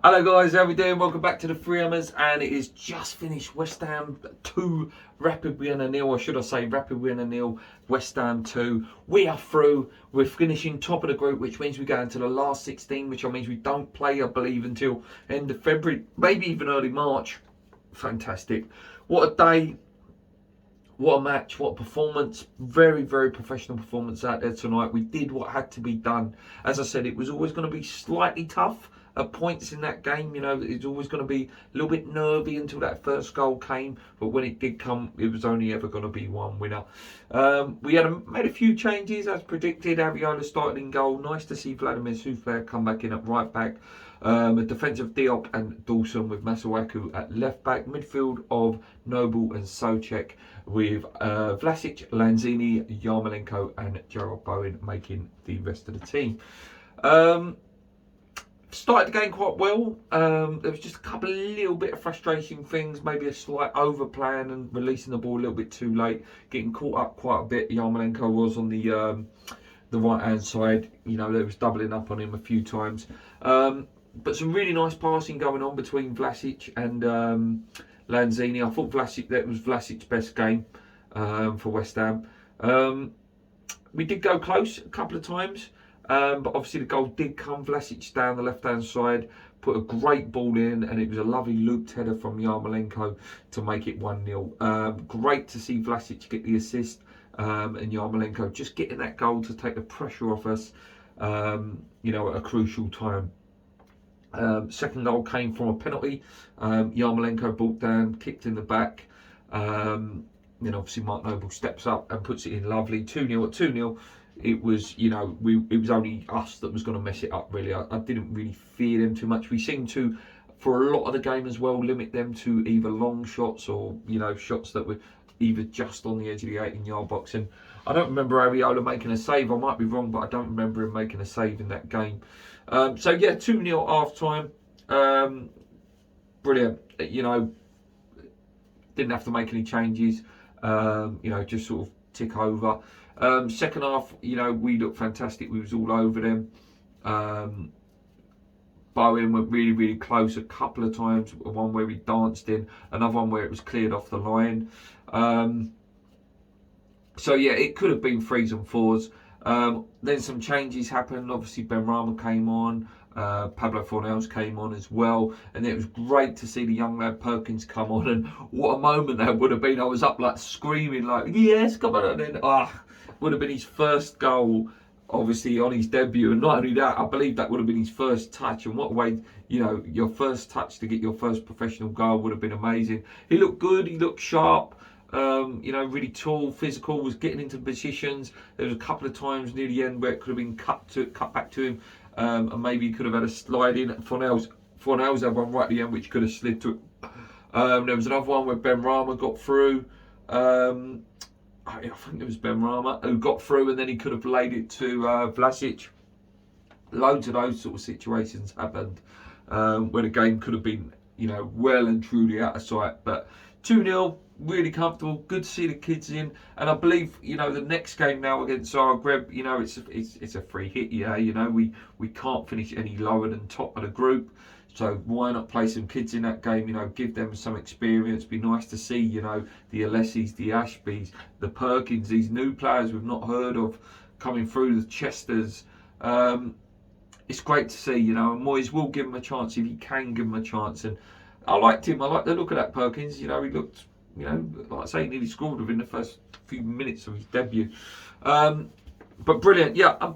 Hello guys, how we doing? Welcome back to the Three Hammers, and it is just finished. West Ham 2, Rapid Wien 0, or should I say Rapid Wien 0, West Ham 2. We are through. We're finishing top of the group, which means we go into the last 16, which means we don't play, I believe, until end of February, maybe even early March. Fantastic. What a day. What a match, what a performance. Very, very professional performance out there tonight. We did what had to be done. As I said, it was always going to be slightly tough at points in that game. You know, it's always going to be a little bit nervy until that first goal came. But when it did come, it was only ever going to be one winner. We made a few changes as predicted. Aviola started in goal. Nice to see Vladimir Souffler come back in at right back. A defensive Diop and Dawson with Masuaku at left back. Midfield of Noble and Soucek with Vlasic, Lanzini, Yarmolenko and Gerald Bowen making the rest of the team. Started the game quite well. There was just a couple of little bit of frustration things, maybe a slight overplan and releasing the ball a little bit too late, getting caught up quite a bit. Yarmolenko was on the right hand side. You know, there was doubling up on him a few times. But some really nice passing going on between Vlasic and Lanzini. I thought that was Vlasic's best game for West Ham. We did go close a couple of times, but obviously the goal did come. Vlasic down the left-hand side, put a great ball in, and it was a lovely looped header from Yarmolenko to make it 1-0. Great to see Vlasic get the assist, and Yarmolenko just getting that goal to take the pressure off us, you know, at a crucial time. Second goal came from a penalty. Yarmolenko brought down, kicked in the back. Then obviously Mark Noble steps up and puts it in lovely. 2-0 at 2-0. It was, you know, it was only us that was going to mess it up, really. I didn't really fear them too much. We seemed to, for a lot of the game as well, limit them to either long shots or, you know, shots that were either just on the edge of the 18-yard box. And I don't remember Ariola making a save. I might be wrong, but I don't remember him making a save in that game. So yeah, 2-0 half time. Brilliant. You know, didn't have to make any changes. You know, just sort of tick over. Second half, you know, we looked fantastic. We was all over them. Bowen went really, really close a couple of times. One where he danced in, another one where it was cleared off the line. So yeah, it could have been 3s and 4s. Then some changes happened. Obviously, Benrahma came on. Pablo Fornells came on as well, and it was great to see the young lad Perkins come on. And what a moment that would have been! I was up like screaming, like yes, come on! And then would have been his first goal, obviously on his debut, and not only that, I believe that would have been his first touch. And what a way, you know, your first touch to get your first professional goal would have been amazing. He looked good. He looked sharp. You know, really tall, physical, was getting into positions. There was a couple of times near the end where it could have been cut back to him, and maybe he could have had a slide in. Fornells had one right at the end which could have slid to it. There was another one where Benrahma got through. I think it was Benrahma who got through, and then he could have laid it to Vlasic. Loads of those sort of situations happened where the game could have been, you know, well and truly out of sight. But 2-0. Really comfortable, good to see the kids in, and I believe, you know, the next game now against Zagreb, you know, it's a free hit. Yeah, you know, we can't finish any lower than top of the group, so why not play some kids in that game? You know, give them some experience. Be nice to see, you know, the Alessis, the Ashbys, the Perkins, these new players we've not heard of coming through, the Chesters. It's great to see, you know, and Moyes will give him a chance if he can give him a chance. And I liked him. I liked the look of that Perkins. You know, he looked, you know, like I say, he nearly scored within the first few minutes of his debut. But brilliant, yeah.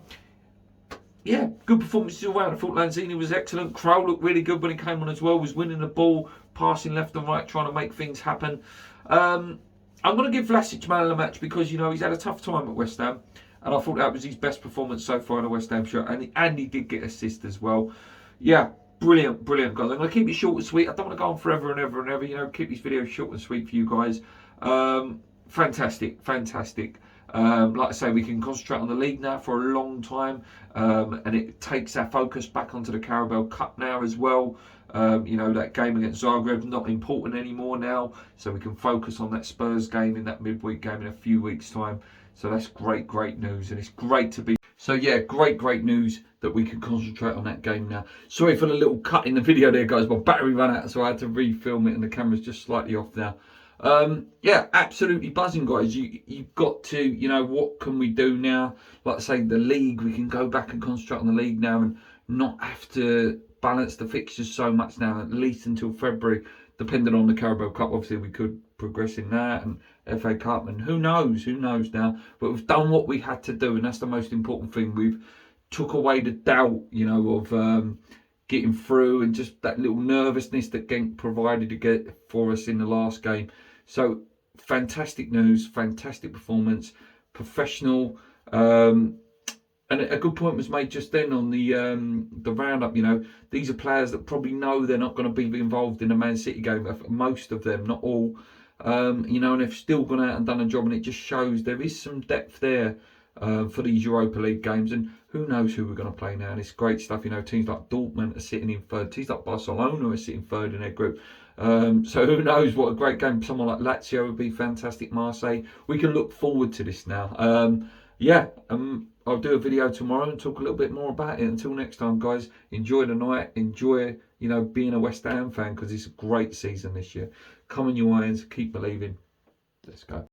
Yeah, good performances all round. I thought Lanzini was excellent. Crow looked really good when he came on as well. Was winning the ball, passing left and right, trying to make things happen. I'm going to give Vlasic man of the match because, you know, he's had a tough time at West Ham. And I thought that was his best performance so far in a West Ham shirt. And he did get assist as well. Yeah. Brilliant, brilliant, guys. I'm going to keep it short and sweet. I don't want to go on forever and ever and ever. You know, keep these videos short and sweet for you guys. Fantastic, fantastic. Like I say, we can concentrate on the league now for a long time. And it takes our focus back onto the Carabao Cup now as well. You know, that game against Zagreb, not important anymore now. So we can focus on that Spurs game in that midweek game in a few weeks' time. So that's great, great news. And it's great to be So yeah, great news that we can concentrate on that game now. Sorry for the little cut in the video there, guys. My battery ran out, so I had to refilm it, and the camera's just slightly off now. Yeah, absolutely buzzing, guys. You've got to, you know, what can we do now? Like I say, the league, we can go back and concentrate on the league now and not have to balance the fixtures so much now, at least until February, depending on the Carabao Cup. Obviously, we could progress in that, and FA Cup, and who knows now. But we've done what we had to do, and that's the most important thing. We've took away the doubt, you know, of getting through, and just that little nervousness that Genk provided to get for us in the last game. So fantastic news, fantastic performance, professional. And a good point was made just then on the roundup. You know, these are players that probably know they're not going to be involved in the Man City game. Most of them, not all. You know, and they've still gone out and done a job, and it just shows there is some depth there for these Europa League games. And who knows who we're going to play now? And it's great stuff. You know, teams like Dortmund are sitting in third. Teams like Barcelona are sitting third in their group. So who knows what a great game. Someone like Lazio would be fantastic. Marseille. We can look forward to this now. I'll do a video tomorrow and talk a little bit more about it. Until next time, guys, enjoy the night. Enjoy, you know, being a West Ham fan, because it's a great season this year. Come on, you Irons. Keep believing. Let's go.